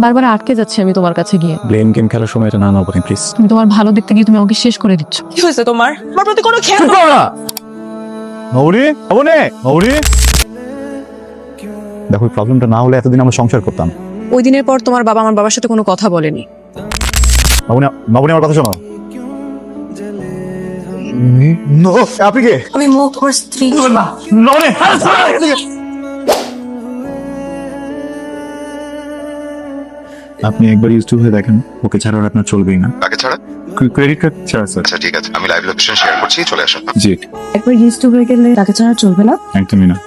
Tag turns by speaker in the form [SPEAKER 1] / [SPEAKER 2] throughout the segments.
[SPEAKER 1] বারবার আটকে যাচ্ছে আমি তোমার কাছে গিয়ে।
[SPEAKER 2] ব্লেম গেম খেলার সময় এটা না নাও প্লিজ।
[SPEAKER 1] তুমি তোমার ভালো দেখতে গিয়ে তুমি আমাকে শেষ করে দিচ্ছ।
[SPEAKER 3] কি হয়েছে তোমার? আমার প্রতি কোনো খেয়াল
[SPEAKER 2] মৌরি মৌরি মৌরি দেখো প্রবলেমটা না হলে এতদিন আমরা সংসার করতাম।
[SPEAKER 3] ওই দিনের পর তোমার বাবা আমার বাবার সাথে কোনো কথা বলেনি।
[SPEAKER 2] মামুনি মামুনি আমার কথা শোনো। আপনি কে?
[SPEAKER 3] আমি তোমার স্ত্রী।
[SPEAKER 2] আপনি একবার ইউজ টু হয়ে দেখেন, ওকে ছাড়া আর আপনার চলবেই না।
[SPEAKER 4] কাকে ছাড়া?
[SPEAKER 2] ক্রেডিট কার্ড ছাড়া স্যার।
[SPEAKER 4] আচ্ছা ঠিক আছে, আমি লাইভ লোকেশন শেয়ার করছি, চলে আসুন।
[SPEAKER 2] জি
[SPEAKER 5] একবার ইউজ টু হয়ে গেলে তাকে ছাড়া চলবে না,
[SPEAKER 2] একদমই না।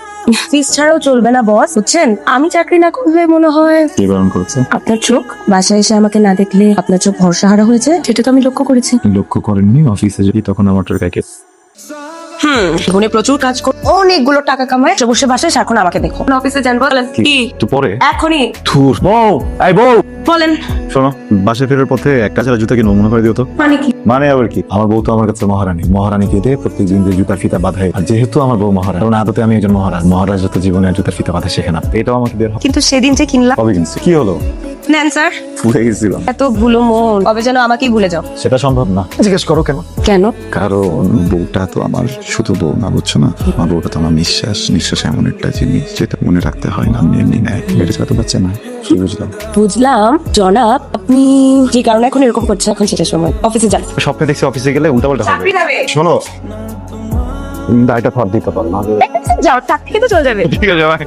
[SPEAKER 5] ফিস ছাড়াও চলবে না বস, বুঝছেন? আমি চাকরি না করলে মনে হয়
[SPEAKER 2] কে বারণ করেছে?
[SPEAKER 5] আপনার চোখ বাসায় এসে আমাকে না দেখলে আপনার চোখ ভরসাহারা হয়েছে, সেটা তো আমি লক্ষ্য করেছি।
[SPEAKER 2] লক্ষ্য করেননি অফিসে যদি তখন আমার টাকাকে
[SPEAKER 3] উনি প্রচুর কাজ করে
[SPEAKER 5] অনেকগুলো টাকা কামায়, বসে বসে বাসায় সারাক্ষণ আমাকে দেখো। অফিসে যান বলেন
[SPEAKER 3] কি?
[SPEAKER 2] একটু পরে
[SPEAKER 5] এখনই
[SPEAKER 2] থুর বউ এই বউ
[SPEAKER 5] বলেন।
[SPEAKER 2] শোনো, বাসে ফেরার পথে একটা ছাড়া জুতা কিনবো, মনে করে দিও তো।
[SPEAKER 5] মানে কি?
[SPEAKER 2] মানে আবার কি, আমার বউ তো আমার কাছে মহারানী, মহারানীকে দিয়ে প্রত্যেকদিন যে জুতার ফিতা বাঁধায়, আর যেহেতু আমার বউ মহারানী, কারণ আদতে আমি একজন মহারাজ, মহারাজ যত জীবনে জুতার ফিতা বাঁধা শেখে না, এটাও আমাকে বের হবে।
[SPEAKER 5] কিন্তু সেদিন যে কিনলাম,
[SPEAKER 2] কবে কিনছি? কি হলো?
[SPEAKER 5] নেন স্যার।
[SPEAKER 2] ভুলে গেছিলাম।
[SPEAKER 5] এত ভুলো মন, কবে যেন আমাকেই ভুলে যাও।
[SPEAKER 2] সেটা সম্ভব না। জিজ্ঞেস করো কেন?
[SPEAKER 5] কেন?
[SPEAKER 4] কারণ বউটা তো আমার শুধু বউ না, বুঝছো না? আমার বউটা তো আমার নিঃশ্বাস। নিঃশ্বাস এমন একটা জিনিস যেটা মনে রাখতে হয় না, এমনি এমনি নেয়। এটা ছাড়া তো বাচ্চা না। কি বুঝলাম?
[SPEAKER 5] বুঝলাম জনাব, আপনি যে কারণে এখন এরকম করছেন, এখন সেটা সময় অফিসে যান।
[SPEAKER 2] স্বপ্নে দেখছি অফিসে গেলে উল্টাপাল্টা হবে। শোনো, দায়টা ফর দিতে পারো না।
[SPEAKER 5] যাও, চাকরি কিন্তু চলে যাবে।
[SPEAKER 2] ঠিক আছে ভাই।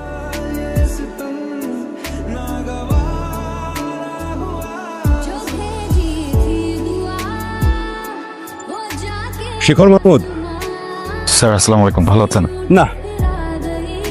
[SPEAKER 6] শেখর মাহমুদ
[SPEAKER 2] স্যার আসসালামু আলাইকুম, ভালো আছেন?
[SPEAKER 6] না,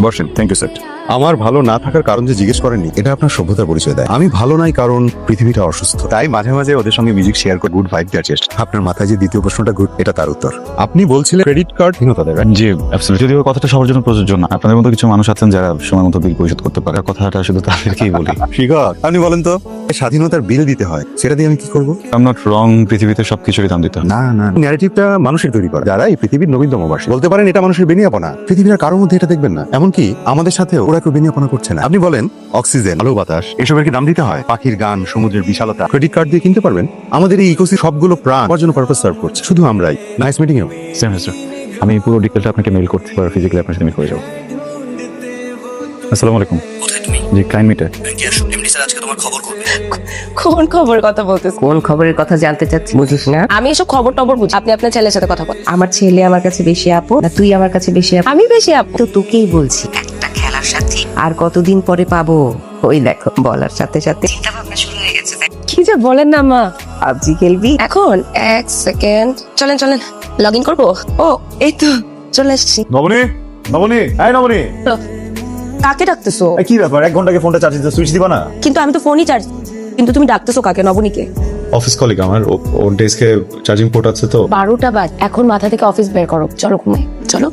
[SPEAKER 2] বসেন। Thank you sir.
[SPEAKER 6] আমার ভালো না থাকার কারণ যে জিজ্ঞেস করেননি, এটা আপনার সভ্যতার পরিচয় দেয়। আমি ভালো নাই কারণ পৃথিবীটা অসুস্থ, তাই মাঝে মাঝে ওদের সঙ্গে মিউজিক শেয়ার করে গুড ভাইব দেওয়ার চেষ্টা। আপনার মাথায় যে দ্বিতীয় প্রশ্নটা গুড, এটা তার উত্তর। আপনি বলছিলেন ক্রেডিট কার্ড হীনতাদের,
[SPEAKER 2] জি অ্যাবসলিউটলি। যদিও কথাটা সবার জন্য প্রযোজ্য না, আপনাদের মতো কিছু মানুষ আছেন যারা সময় মতো বিল পরিশোধ করতে পারে, কথাটা শুধু তাদেরকেই বলি।
[SPEAKER 6] শিখর আপনি বলেন তো, স্বাধীনতার বিল দিতে হয়, সেটা দিয়ে আমি কি করবো?
[SPEAKER 2] আই এম নট রং, পৃথিবীতে সবকিছুরই দাম দিতে হয়।
[SPEAKER 6] না না, ন্যারেটিভটা মানুষের তৈরি করা, যারা এই পৃথিবীর নবীনতম বাসী। বলতে পারেন এটা মানুষের বেনিয়াপনা, পৃথিবীর আর কারোর মধ্যে এটা দেখবেন না। এমনকি আমাদের সাথে ওরা কেউ বেনিয়াপনা করছে না। আপনি বলেন অক্সিজেন, আলো বাতাস, এসবের কি দাম দিতে হয়? পাখির গান, সমুদ্রের বিশালতা ক্রেডিট কার্ড দিয়ে কিনতে পারবেন। আমাদের এই ইকোসিস্টেম সবগুলো প্রাণ আমার জন্য পারপাস সার্ভ করছে, শুধু আমরাই। Nice meeting you.
[SPEAKER 2] Same sir. আমি পুরো ডিটেলটা আপনাকে মেইল করতে পারি, ফিজিক্যালি আপনার সাথে মিট করে যাবো। আসসালামু আলাইকুম। জি ক্লায়েন্ট মিটে।
[SPEAKER 5] কোন খবরের কথা বলতেছ? কোন খবরের কথা জানতে চাচ্ছি? বুঝিস না, আমি এসব খবর টবর বুঝি। আপনি আপনার ছেলের সাথে কথা বল। আমার ছেলে আমার কাছে বেশি আপু না তুই আমার কাছে বেশি আপু? আমি বেশি আপু তো তোকেই বলছি, একটা খেলার সাথী আর কতদিন পরে পাবো? ওই দেখো বলার সাথে সাথে চিন্তা ভাবনা শুরু হয়ে গেছে। কি যে বলেন না মা, পাবজি খেলবি এখন? এক সেকেন্ড, চলেন চলেন লগ ইন করবো। ও এই তো চলে আসছি।
[SPEAKER 2] নবনী, নবনী, এই নবনী।
[SPEAKER 5] কাকে ডাকতেছো?
[SPEAKER 2] এই কি ব্যাপার, 1 ঘন্টা আগে ফোনটা চার্জ দিতে সুইচ দিবা না?
[SPEAKER 5] কিন্তু আমি তো ফোনই চার্জ, কিন্তু তুমি ডাকতেছো কাকে? নবনীকে?
[SPEAKER 6] অফিস কলিগ আমার, ওর ডেস্কে চার্জিং পোর্ট আছে তো।
[SPEAKER 5] 12টা বাজ, এখন মাথা থেকে অফিস বের করো, চলো ঘুমাই চলো।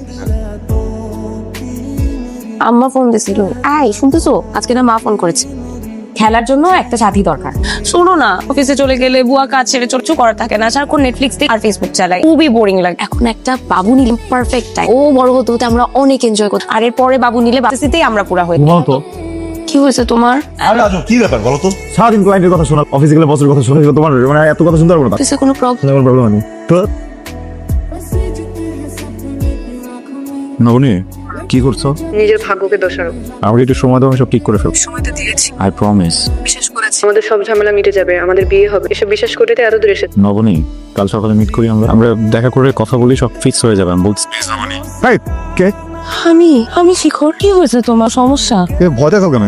[SPEAKER 5] আম্মা ফোন দিছিল। আই শুনতেছো? আজকে না মা ফোন করেছে, খেলার জন্য একটা সাথী দরকার। শোনো না, অফিসে চলে গেলে বুয়া কাজ ছেড়ে চোখ করার থাকে না, সারাক্ষণ নেটফ্লিক্স দেখে আর ফেসবুক চালাই, খুবই বোরিং লাগে। এখন একটা বাবু নিলে পারফেক্ট টাইম। ও বড় হতে হতে আমরা অনেক এনজয় করতাম, আর এরপরে বাবু নিলে বাসিতেই আমরা পুরা হই।
[SPEAKER 2] তো
[SPEAKER 5] কি হয়েছে তোমার?
[SPEAKER 2] আরে আজব কি ব্যাপার বলো তো? সারাদিন ক্লায়েন্টের কথা শোনা, অফিসে গেলে বসের কথা শোনা, তোমার মানে এত কথা শুনতে পারবো না।
[SPEAKER 5] অফিসে কোনো প্রবলেম?
[SPEAKER 2] কোনো প্রবলেম নেই তো। নবনী কি করছো?
[SPEAKER 7] নিজের ভাগ্যকে দোষারোপ।
[SPEAKER 2] আমরা একটু সময় দাও, আমি সব ঠিক করে ফেলবো।
[SPEAKER 7] সময় তো দিয়েছি,
[SPEAKER 2] আই প্রমিস।
[SPEAKER 7] বিশ্বাস করেছি আমাদের সব ঝামেলা মিটে যাবে, আমাদের বিয়ে হবে, এসব বিশ্বাস করে তো এত দূর এসেছি।
[SPEAKER 2] নবনী কাল সকালে মিট করি, আমরা দেখা করে কথা বলি, সব ফিক্স হয়ে যাবে। আমি বলছি এই কে?
[SPEAKER 5] আমি শিখর। কি হয়েছে তোমার? সমস্যা?
[SPEAKER 2] ভয় দেখাও কেন?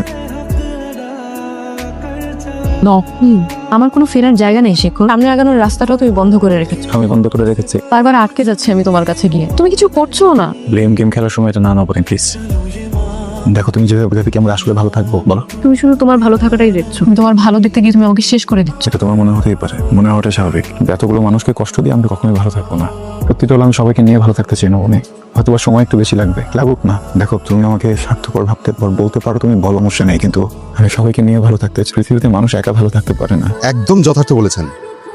[SPEAKER 1] আমার কোনো ফেরার জায়গা নেই শেখর। সামনে আগানোর রাস্তাটা তুমি বন্ধ করে রেখেছো।
[SPEAKER 2] আমি বন্ধ করে রেখেছি।
[SPEAKER 1] বারবার আটকে যাচ্ছে আমি তোমার কাছে গিয়ে। তুমি কিছু করছো না।
[SPEAKER 2] ব্লেম গেম খেলার সময় এটা না নাও প্লিজ। দেখো তুমি যেভাবে ভেবে কি আমরা আসলে ভালো থাকবো বলো?
[SPEAKER 1] তুমি শুধু তোমার ভালো থাকাটাই দেখছো। তোমার ভালো দেখতে গিয়ে তুমি আমাকে শেষ করে দিচ্ছ।
[SPEAKER 2] সেটা তোমার মনে হতেই পারে, মনে হওয়াটা স্বাভাবিক। কিন্তু এতগুলো মানুষকে কষ্ট দিয়ে আমরা কখনোই ভালো থাকবো না। সত্যিটা হলো আমি সবাইকে নিয়ে ভালো থাকতে চাই না। হয়তো বা সময় একটু বেশি লাগবে, লাগুক না। দেখো তুমি আমাকে স্বার্থপর ভাবতে বলতে পারো, তুমি বলো, সমস্যা নেই, কিন্তু আমি সবাইকে নিয়ে ভালো থাকতে চাই। পৃথিবীতে মানুষ একা ভালো থাকতে পারে না।
[SPEAKER 6] একদম যথার্থ বলেছেন।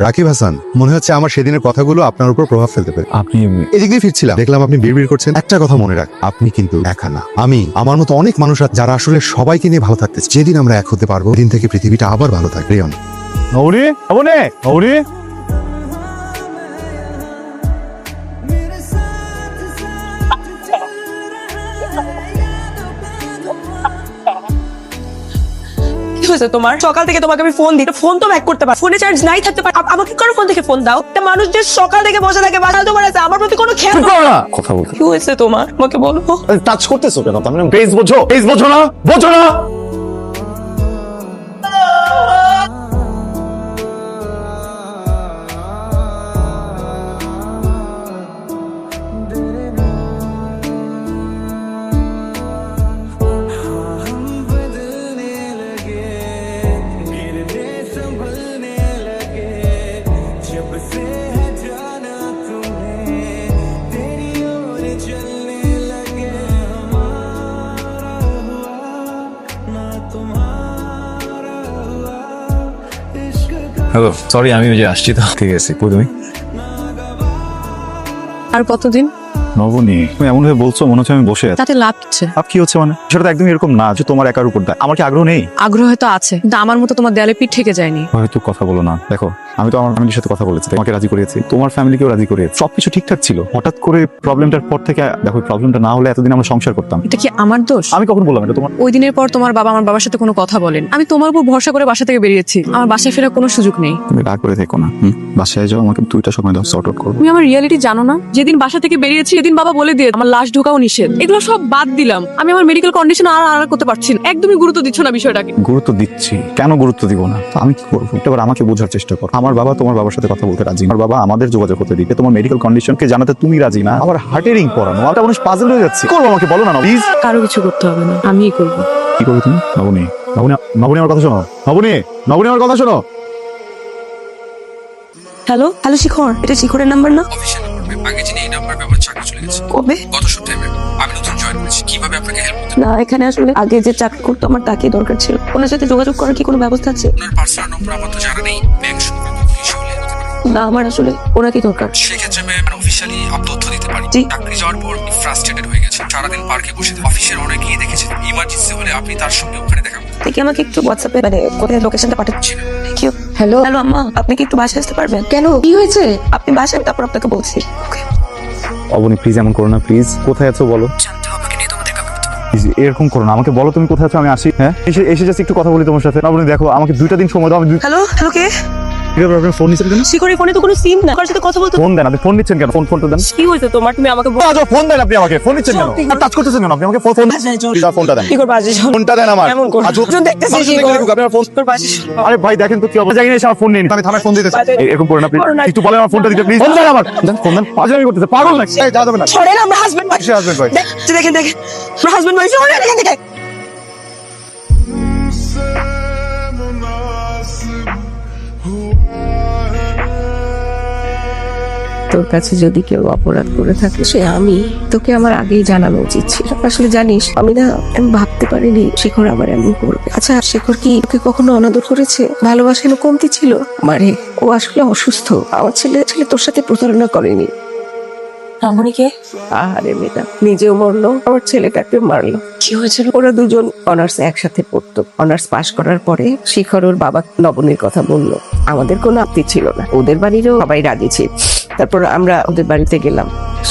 [SPEAKER 6] রাকিব হাসান, মনে হচ্ছে আমার সেদিনের কথাগুলো আপনার উপর প্রভাব ফেলতে পারে।
[SPEAKER 2] আপনি
[SPEAKER 6] এদিক দিয়ে ফিরছিলাম, দেখলাম আপনি বিড়বিড় করছেন। একটা কথা মনে রাখ, আপনি কিন্তু একা না। আমি আমার মতো অনেক মানুষ আছে যারা আসলে সবাইকে নিয়ে ভালো থাকতে চায়। যেদিন আমরা এক হতে পারবো, দিন থেকে পৃথিবীটা আবার ভালো থাকবে। রিয়ন।
[SPEAKER 2] নবনী, নবনী, নবনী।
[SPEAKER 3] কি হয়েছে তোমার? সকাল থেকে তোমাকে আমি ফোন দিই, ফোন তো ব্যাক করতে পার, ফোনে চার্জ নাই থাকতে পারে, আমাকে কারো ফোন থেকে ফোন দাও। একটা মানুষ যে সকাল থেকে বসে থাকে বাসায়, তোমার আছে আমার প্রতি কোনো খেয়াল নেই।
[SPEAKER 2] কথা বলতে
[SPEAKER 3] কি হয়েছে তোমার? আমাকে বলো।
[SPEAKER 2] টাচ করতেছো কেন? তার মানে বেস বোঝো, বেস বোঝো না, বোঝো না। হ্যালো, সরি আমি ওই যে আসছি তো। ঠিক আছে, কই তুমি?
[SPEAKER 1] আর কতদিন?
[SPEAKER 2] নবনী, তুমি এমন ভাবে বলছো মনে হচ্ছে আমি বসে আছি।
[SPEAKER 1] তাতে লাভ কিছে?
[SPEAKER 2] আপ কি হচ্ছে মানে? সেটা তো একদম এরকম না যে তোমার একার উপর দায়। আমার কি আগ্রহ নেই?
[SPEAKER 1] আগ্রহ হয়তো আছে, কিন্তু আমার মতো তোমার দেয়ালে পিঠ থেকে যায়নি।
[SPEAKER 2] হয়তো কথা বলো না। দেখো, আমি তো আমার ফ্যামিলির সাথে কথা বলেছি, তোমাকে রাজি করিয়েছি, তোমার ফ্যামিলিকেও রাজি করিয়েছি, সবকিছু ঠিকঠাক ছিল। হঠাৎ করে প্রবলেমটার পর থেকে দেখো, প্রবলেমটা না হলে এতদিন আমরা সংসার করতাম।
[SPEAKER 1] এটা কি আমার দোষ?
[SPEAKER 2] আমি কখন বললাম এটা তোমার?
[SPEAKER 1] ওই দিনের পর তোমার বাবা আমার বাবার সাথে কোনো কথা বলেন। আমি তোমার উপর ভরসা করে বাসা থেকে বেরিয়েছি, আমার বাসায় ফেরার কোনো সুযোগ নেই।
[SPEAKER 2] তুমি রাগ করে থেকো না। বাসায় যাও, আমাকে 2টা সময় দাও, সর্ট আউট করবো।
[SPEAKER 1] তুমি আমার রিয়ালিটি জানো না? যেদিন বাসা থেকে বেরিয়েছি সেদিন বাবা বলে দিয়ে আমার লাশ ঢোকাও নিষেধ। এগুলো সব বাদ দিলাম, আমি আমার মেডিকেল কন্ডিশন আর করতে পারছি না। একদমই গুরুত্ব দিচ্ছ না বিষয়টাকে।
[SPEAKER 2] গুরুত্ব দিচ্ছি, কেন গুরুত্ব দিব না? তো আমি কি করবো? একবার আমাকে বোঝার চেষ্টা করো। আমার বাবা তোমার বাবার সাথে কথা বলতে রাজি না। আমার বাবা আমাদের যোগাযোগ হতে দিতে, তোমার মেডিকেল কন্ডিশনকে জানাতে তুমি রাজি না। আমার হার্টের রিং পরানো, আমার মানুষ পাজল হয়ে যাচ্ছে। করবো আমাকে বলো না প্লিজ।
[SPEAKER 1] কারো কিছু করতে হবে না, আমিই করবো।
[SPEAKER 2] কি করবে তুমি? নবনী, নবনী, নবনী আমার কথা শোনো। নবনী, নবনী আমার কথা শোনো।
[SPEAKER 3] হ্যালো হ্যালো, শিখর, এটা শিখরের নাম্বার না?
[SPEAKER 8] Official number ma'am. আগে যিনি এই নাম্বার ব্যবহার চাকরি চলে গেছে।
[SPEAKER 3] কবে?
[SPEAKER 8] গত সপ্তাহে ম্যাম। আমি নতুন জয়েন করেছি। কিভাবে আপনাকে হেল্প করতে
[SPEAKER 3] না, এখানে আসলে আগে যে চাকরি করতো আমার তাকে দরকার ছিল। ওনার সাথে যোগাযোগ করার কি কোনো ব্যবস্থা আছে?
[SPEAKER 8] আপনার পার্সোনাল নম্বর আপাতত জানা নেই। ব্যাংক সংক্রান্ত ইস্যু হলে হতে পারে।
[SPEAKER 3] না, আমার আসলে ওনাকে দরকার।
[SPEAKER 8] সেক্ষেত্রে ম্যাম অফিসিয়ালি তথ্য দিতে পারি।
[SPEAKER 3] জি।
[SPEAKER 8] চাকরি যাওয়ার পর ফ্রাস্ট্রেটেড হয়ে গেছে। সারাদিন পার্কে বসে থাকে। অফিসের অনেকেই দেখেছে। ইমার্জেন্সি হলে আপনি তার সঙ্গে ওখানে দেখা করতে
[SPEAKER 3] দেখি আমাকে একটু হোয়াটসঅ্যাপে মানে কোথায় লোকেশনটা পাঠাচ্ছি। Thank you.
[SPEAKER 5] হ্যালো
[SPEAKER 3] হ্যালো আম্মা, আপনি কি একটু বাসায় আসতে পারবেন?
[SPEAKER 5] কেন, কি হয়েছে?
[SPEAKER 3] আপনি বাসায়, তারপর আপনাকে বলছি। ওকে।
[SPEAKER 2] অবনী প্লিজ এমন করো না, প্লিজ। কোথায় আছো বলো?
[SPEAKER 8] জানতে হবে আমাকে নিয়ে তোমাদের কাউকে করতে হবে।
[SPEAKER 2] Please, এরকম করো না। আমাকে বলো তুমি কোথায় আছো, আমি আসি। হ্যাঁ, এসে জাস্ট একটু কথা বলি তোমার সাথে। নবনী দেখো, আমাকে 2টা দিন সময় দাও। আমি
[SPEAKER 3] হ্যালো হ্যালো, কে?
[SPEAKER 2] আপনার ফোন নিচ্ছেন কেন?
[SPEAKER 3] শিখরের ফোনে তো কোনো সিম না, কার সাথে কথা বলতে।
[SPEAKER 2] ফোন দেন, আপনি ফোন নিচ্ছেন কেন? ফোনটা দেন।
[SPEAKER 3] কি হয়েছে তোমার? তুমি আমাকে
[SPEAKER 2] ফোন দেন, আপনি আমাকে ফোন নিচ্ছেন কেন? টাচ করতেছেন কেন? আপনি আমাকে ফোন ফোনটা দেন।
[SPEAKER 3] শিখর বাজে
[SPEAKER 2] ফোনটা দেন আমার।
[SPEAKER 3] এমন করো। দেখতেছি শিখর।
[SPEAKER 2] আপনার ফোন। আরে ভাই দেখেন তো কি অবস্থা। জানি না এসে আমার ফোন নিন। আমি থানায় ফোন দিতেছি। এরকম করুন আপনি। একটু বলেন আমার ফোনটা দিতে প্লিজ। ফোন দেন আমার। দেন ফোন দেন। পাগলামি করতেছে, পাগল নাকি? এই যা যাবে না।
[SPEAKER 3] ছড়েন, আমরা হাজবেন্ড ভাই।
[SPEAKER 2] কিসের husband ভাই?
[SPEAKER 3] দেখেন দেখেন, আমরা হাজবেন্ড ভাই। ছড়েন, দেখেন দেখেন।
[SPEAKER 5] তোর কাছে যদি কেউ অপরাধ করে থাকে সে আমি। তোকে আমার আগেই জানানো উচিত ছিল। আসলে জানিস, আমি ভাবতে পারিনি শেখর আবার এমন করবে। আচ্ছা, শেখর কি তোকে কখনো অনাদর করেছে? ভালোবাসানো কমতি ছিল? মারে, ও আসলে অসুস্থ। আমার ছেলে তোর সাথে প্রতারণা করেনি।
[SPEAKER 3] রামণীকে?
[SPEAKER 5] আরে মেয়েটা নিজেও মরলো, আমার ছেলেটাকে মারলো।
[SPEAKER 3] কি হয়েছিল?
[SPEAKER 5] ওরা দুজন অনার্স একসাথে পড়তো। অনার্স পাশ করার পরে শিখর ওর বাবা নবনীর কথা বললো। আমাদের কোনো আপত্তি ছিল না, ওদের বাড়িরও সবাই রাজি ছিল। তারপর আমরা ওদের বাড়িতে গেলাম,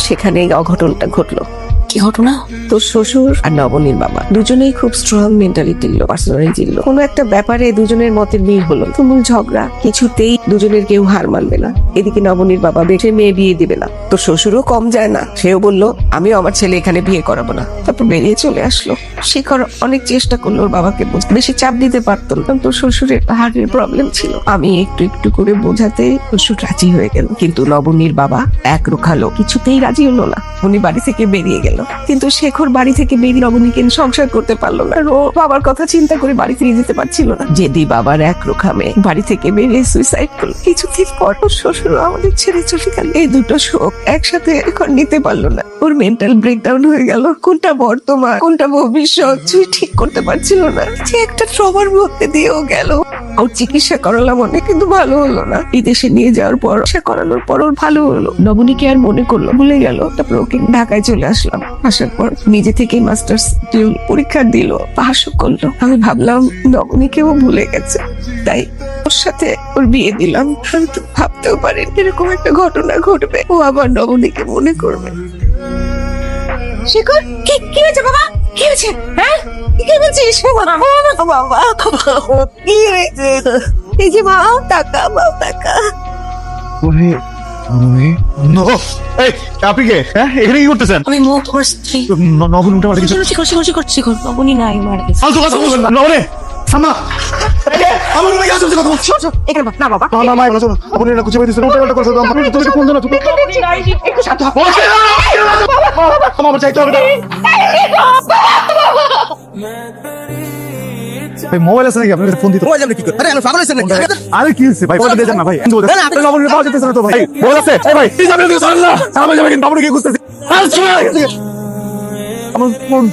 [SPEAKER 5] সেখানে এই অঘটনটা ঘটলো।
[SPEAKER 3] কি ঘটনা?
[SPEAKER 5] তোর শ্বশুর আর নবনীর বাবা দুজনেই খুব স্ট্রং মেন্টালিটির লোক, পার্সোনালিটির লোক। কোনো একটা ব্যাপারে দুজনের মতের মিল হলো, তুমুল ঝগড়া। কিছুতেই দুজনের কেউ হার মানবে না। এদিকে নবনীর বাবা বেশি মেয়ে বিয়ে দিবে না। তোর শ্বশুরও কম যায় না, সেও বললো আমিও আমার ছেলে এখানে বিয়ে করাবো না। তারপর বেরিয়ে চলে আসলো। শিখর অনেক চেষ্টা করলো ওর বাবাকে বোঝাতে, বেশি চাপ দিতে পারতো না, কারণ তোর শ্বশুরের হার্টের প্রবলেম ছিল। আমি একটু একটু করে বোঝাতে শ্বশুর রাজি হয়ে গেল, কিন্তু নবনীর বাবা এক রোখালো, কিছুতেই রাজি হলো না। উনি বাড়ি থেকে বেরিয়ে গেল। কিন্তু শেখর বাড়ি থেকে বেরিয়ে নবনীকে সংসার করতে পারলো না। ও বাবার কথা চিন্তা করে বাড়ি ফিরে যেতে পারছিল না। যেদি বাবার এক রোখামে বাড়ি থেকে বেরিয়ে সুইসাইড করলো। কিছুদিন পর ওর শ্বশুর আমাদের ছেড়ে চলে গেল। এই দুটো শোক একসাথে এখন নিতে পারলো না। ওর মেন্টাল ব্রেকডাউন হয়ে গেল। কোনটা বর্তমান, কোনটা ভবিষ্যৎ, তুই ঠিক করতে পারছিল না। যে একটা ট্রমার মধ্যে দিয়েও গেল। ওর চিকিৎসা করালাম অনেক, কিন্তু ভালো হলো না। বিদেশে নিয়ে যাওয়ার পর চিকিৎসা করানোর পর ওর ভালো হলো। নবনীকে আর মনে করলো, ভুলে গেল। তারপর ওকে ঢাকায় চলে আসলাম। আসার পর নিজে থেকেই মাস্টার্স পরীক্ষা দিল, পাশও করলো। আমি ভাবলাম নবনীকেও ভুলে গেছে, তাই ওর সাথে ওর বিয়ে দিলাম। আমি তো ভাবতেও পারি এরকম একটা ঘটনা ঘটবে, ও আবার নবনীকে মনে করবে। শেখর, কি কি হয়েছে বাবা? কি হয়েছে? হ্যাঁ, কি বলছিস? বাবা কি হয়েছে? এই যে মা, টাকা বাবা, টাকা।
[SPEAKER 6] এই আপনি কে? হ্যাঁ, এখানে কি করতেছেন?
[SPEAKER 3] আমি মুখ তোমার স্ত্রী।
[SPEAKER 6] নবন উঠে মারা গেছে।
[SPEAKER 3] শিখর নবনী নাই, মারা গেছে।
[SPEAKER 6] ফালতু কথা বলবেন না। নবনে সামনা আমার রুমে গেছে কথা বলছো।
[SPEAKER 5] এখানে না বাবা,
[SPEAKER 6] না মা, চলো আপনি না খুঁজে পাইতেছেন। উল্টা করছে তো আপনি তুমি কোন জানা তুমি
[SPEAKER 5] একটু শান্ত হ।
[SPEAKER 6] আমার চাইতে হবে না। ভাই মোবাইল আছে নাকি? আপনার ফোন দিতে মোবাইল আপনি কি করেন? আরে আমি পাগল হইছেন নাকি? আরে কি হইছে ভাই? ফোন দিয়ে যান না ভাই। না আপনি নবনে পাওয়া যেতেছে না তো ভাই। মোবাইল আছে? এই ভাই কি যাবেন দিকে না। আমি যাবেন নবনে কি খুঁজতেছি। আর শুনুন আমার ফোন